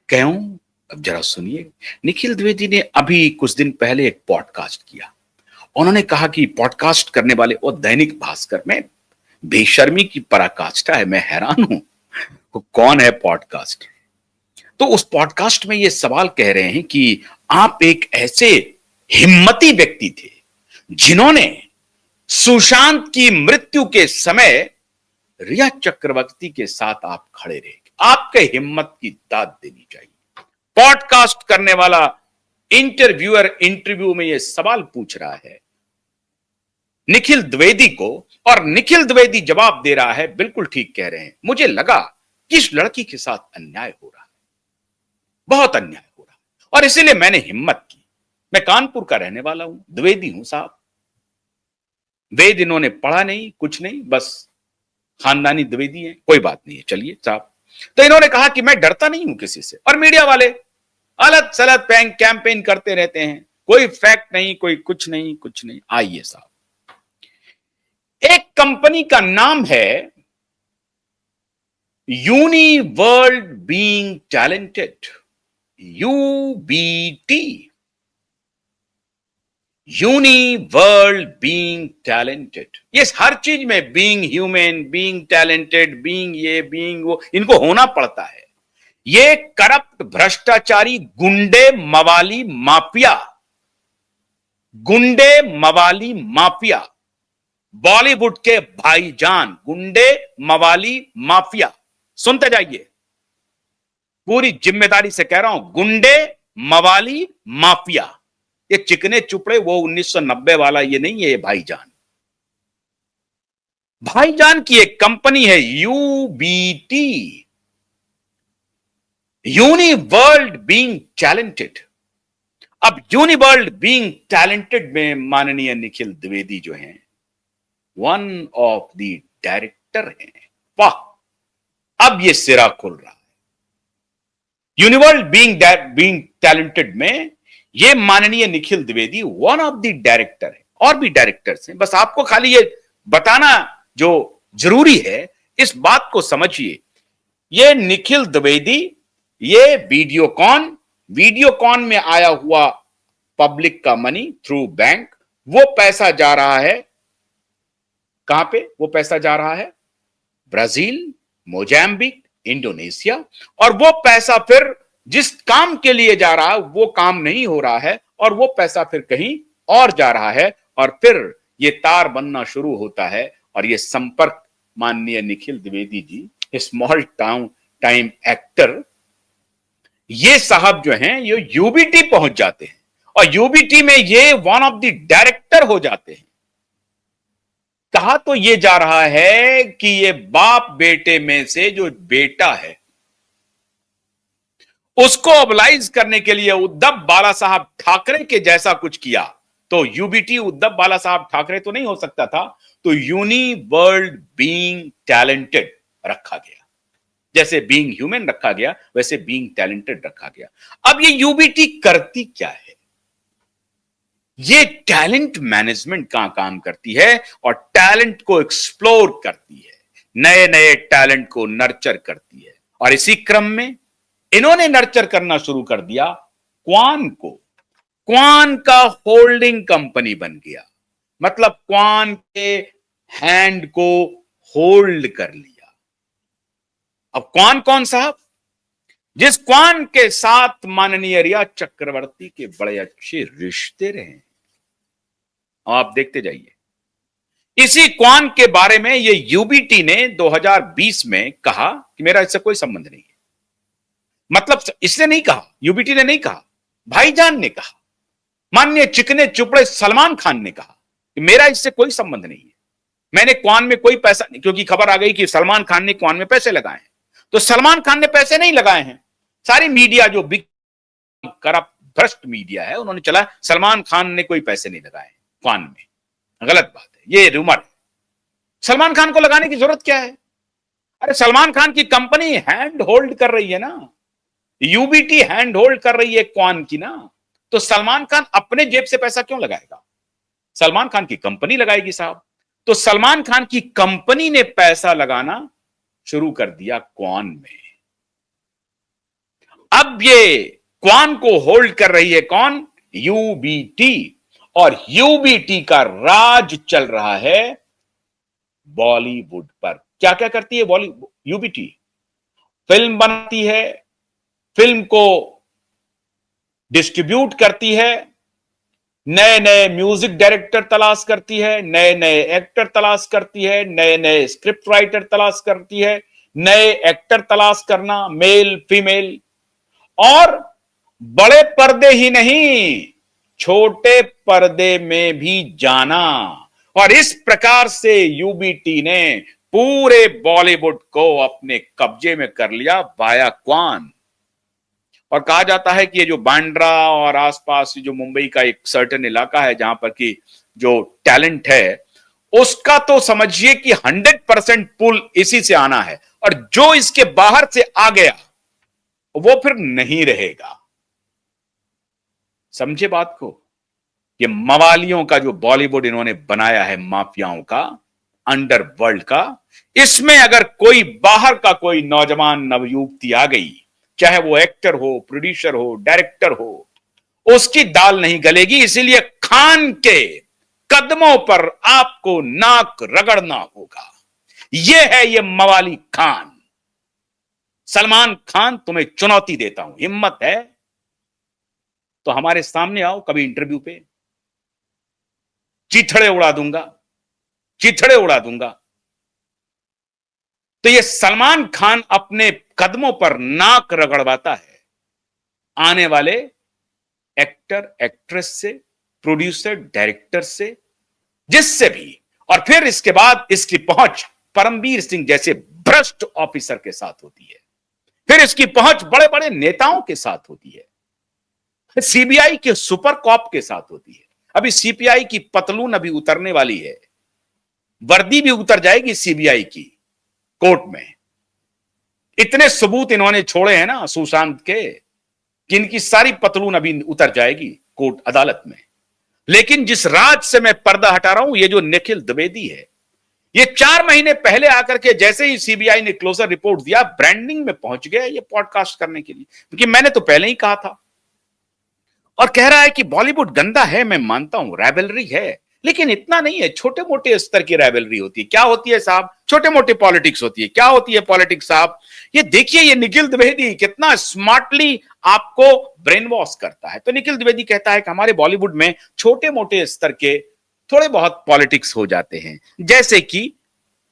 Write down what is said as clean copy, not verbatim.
क्यों? अब जरा सुनिए। निखिल द्विवेदी ने अभी कुछ दिन पहले एक पॉडकास्ट किया। उन्होंने कहा कि पॉडकास्ट करने वाले वो दैनिक भास्कर में बेशर्मी की पराकाष्ठा है। मैं हैरान हूं, वो कौन है पॉडकास्ट? तो उस पॉडकास्ट में ये सवाल कह रहे हैं कि आप एक ऐसे हिम्मती व्यक्ति थे जिन्होंने सुशांत की मृत्यु के समय रिया चक्रवर्ती के साथ आप खड़े रहे। आपके हिम्मत की दाद देनी चाहिए। पॉडकास्ट करने वाला इंटरव्यूअर इंटरव्यू में यह सवाल पूछ रहा है निखिल द्विवेदी को, और निखिल द्विवेदी जवाब दे रहा है बिल्कुल ठीक कह रहे हैं। मुझे लगा कि इस लड़की के साथ अन्याय हो रहा है, बहुत अन्याय हो रहा है, और इसीलिए मैंने हिम्मत की। मैं कानपुर का रहने वाला हूं, द्विवेदी हूं साहब। वेद इन्होंने पढ़ा नहीं, कुछ नहीं, बस खानदानी द्विवेदी है, कोई बात नहीं है, चलिए साहब। तो इन्होंने कहा कि मैं डरता नहीं हूं किसी से, और मीडिया वाले अलग सलग कैंपेन करते रहते हैं, कोई फैक्ट नहीं, कोई कुछ नहीं, कुछ नहीं। आइए साहब, एक कंपनी का नाम है Uniworld being talented, UBT, Uniworld being talented. ये हर चीज में being human, being talented, being ये, बीइंग वो, इनको होना पड़ता है। ये करप्ट, भ्रष्टाचारी, गुंडे, मवाली, माफिया, गुंडे, मवाली, माफिया, बॉलीवुड के भाईजान, गुंडे, मवाली, माफिया। सुनते जाइए, पूरी जिम्मेदारी से कह रहा हूं, गुंडे, मवाली, माफिया। ये चिकने चुपड़े वो 1990 वाला ये नहीं है। ये भाईजान, भाईजान की एक कंपनी है यूबीटी, यूनिवर्ल्ड बीइंग टैलेंटेड। अब यूनिवर्ल्ड बीइंग टैलेंटेड में माननीय निखिल द्विवेदी जो हैं, वन ऑफ द डायरेक्टर हैं। वाह, अब ये सिरा खुल रहा है। यूनिवर्ल्ड बीइंग टैलेंटेड में ये माननीय Nikhil Dwivedi one of the director है, और भी डायरेक्टर्स हैं। बस आपको खाली ये बताना जो जरूरी है, इस बात को समझिए। ये निखिल द्विवेदी, ये वीडियोकॉन में आया हुआ पब्लिक का मनी थ्रू बैंक, वो पैसा जा रहा है कहां पे? वो पैसा जा रहा है ब्राजील, मोजाम्बिक, इंडोनेशिया, और वो पैसा फिर जिस काम के लिए जा रहा है वो काम नहीं हो रहा है, और वो पैसा फिर कहीं और जा रहा है, और फिर ये तार बनना शुरू होता है। और ये संपर्क माननीय Nikhil Dwivedi ji, small time actor, ये साहब जो हैं ये यूबीटी पहुंच जाते हैं, और यूबीटी में ये वन ऑफ द डायरेक्टर हो जाते हैं। कहा तो ये जा रहा है कि ये बाप बेटे में से जो बेटा है उसको ऑबलाइज करने के लिए उद्धव बाला साहब ठाकरे के जैसा कुछ किया। तो यूबीटी उद्धव बाला साहब ठाकरे तो नहीं हो सकता था, तो यूनिवर्ल्ड बीइंग टैलेंटेड रखा गया। जैसे बीइंग ह्यूमन रखा गया, वैसे बीइंग टैलेंटेड रखा गया। अब ये यूबीटी करती क्या है? ये टैलेंट मैनेजमेंट का काम करती है, और टैलेंट को एक्सप्लोर करती है, नए नए टैलेंट को नर्चर करती है। और इसी क्रम में इन्होंने नर्चर करना शुरू कर दिया क्वान को। क्वान का होल्डिंग कंपनी बन गया, मतलब क्वान के हैंड को होल्ड कर लिया। अब क्वान कौन साहब? जिस क्वान के साथ माननीय रिया चक्रवर्ती के बड़े अच्छे रिश्ते रहे। आप देखते जाइए, इसी क्वान के बारे में ये यूबीटी ने 2020 में कहा कि मेरा इससे कोई संबंध नहीं है। मतलब इसने नहीं कहा, यूबीटी ने नहीं कहा, भाईजान ने कहा, माननीय चिकने चुपड़े सलमान खान ने कहा कि मेरा इससे कोई संबंध नहीं है, मैंने क्वान में कोई पैसा नहीं। क्योंकि खबर आ गई कि सलमान खान ने क्वान में पैसे लगाए हैं, तो सलमान खान ने पैसे नहीं लगाए हैं। सारी मीडिया जो बिग करप्ट भ्रष्ट मीडिया है, उन्होंने चला सलमान खान ने कोई पैसे नहीं लगाए क्वान में। गलत बात है, ये रूमर है। सलमान खान को लगाने की जरूरत क्या है? अरे सलमान खान की कंपनी हैंड होल्ड कर रही है ना, यूबीटी हैंड होल्ड कर रही है क्वान की ना, तो सलमान खान अपने जेब से पैसा क्यों लगाएगा? सलमान खान की कंपनी लगाएगी साहब। तो सलमान खान की कंपनी ने पैसा लगाना शुरू कर दिया क्वान में। अब अब ये क्वान को होल्ड कर रही है कौन? यूबीटी। और यूबीटी का राज चल रहा है बॉलीवुड पर। क्या क्या करती है बॉलीवुड यूबीटी? फिल्म बनाती है, फिल्म को डिस्ट्रीब्यूट करती है, नए नए म्यूजिक डायरेक्टर तलाश करती है, नए नए एक्टर तलाश करती है, नए नए स्क्रिप्ट राइटर तलाश करती है, नए एक्टर तलाश करना, मेल फीमेल, और बड़े पर्दे ही नहीं, छोटे पर्दे में भी जाना। और इस प्रकार से यूबीटी ने पूरे बॉलीवुड को अपने कब्जे में कर लिया वाया क्वान। और कहा जाता है कि ये जो बांद्रा और आसपास जो मुंबई का एक सर्टेन इलाका है जहां पर कि जो टैलेंट है उसका तो समझिए कि 100% पुल इसी से आना है, और जो इसके बाहर से आ गया वो फिर नहीं रहेगा। समझे बात को? ये मवालियों का जो बॉलीवुड इन्होंने बनाया है, माफियाओं का, अंडरवर्ल्ड का, इसमें अगर कोई बाहर का कोई नौजवान नवयुवती आ गई, चाहे वो एक्टर हो, प्रोड्यूसर हो, डायरेक्टर हो, उसकी दाल नहीं गलेगी। इसीलिए खान के कदमों पर आपको नाक रगड़ना होगा। यह है ये मवाली खान। सलमान खान, तुम्हें चुनौती देता हूं, हिम्मत है तो हमारे सामने आओ कभी इंटरव्यू पे, चिथड़े उड़ा दूंगा, चिथड़े उड़ा दूंगा। तो ये सलमान खान अपने कदमों पर नाक रगड़वाता है आने वाले एक्टर एक्ट्रेस से, प्रोड्यूसर डायरेक्टर से, जिससे भी। और फिर इसके बाद इसकी पहुंच परमवीर सिंह जैसे भ्रष्ट ऑफिसर के साथ होती है, फिर इसकी पहुंच बड़े बड़े नेताओं के साथ होती है, सीबीआई के सुपर कॉप के साथ होती है। अभी सीपीआई की पतलून अभी उतरने वाली है, वर्दी भी उतर जाएगी सीबीआई की कोर्ट में। इतने सबूत इन्होंने छोड़े हैं ना सुशांत के, कि इनकी सारी पतलून अभी उतर जाएगी कोर्ट अदालत में। लेकिन जिस राज से मैं पर्दा हटा रहा हूं, ये जो निखिल द्विवेदी है, ये 4 महीने पहले आकर के जैसे ही सीबीआई ने क्लोजर रिपोर्ट दिया, ब्रांडिंग में पहुंच गया ये पॉडकास्ट करने के लिए, क्योंकि मैंने तो पहले ही कहा था। और कह रहा है कि बॉलीवुड गंदा है। मैं मानता हूं रैवलरी है, लेकिन इतना नहीं है, छोटे मोटे स्तर की रैवलरी होती है। क्या होती है साहब? छोटे मोटे पॉलिटिक्स होती है। क्या होती है पॉलिटिक्स साहब? ये देखिए, ये निखिल द्विवेदी कितना स्मार्टली आपको ब्रेन वॉश करता है। तो निखिल द्विवेदी कहता है कि हमारे बॉलीवुड में छोटे मोटे स्तर के थोड़े बहुत पॉलिटिक्स हो जाते हैं, जैसे कि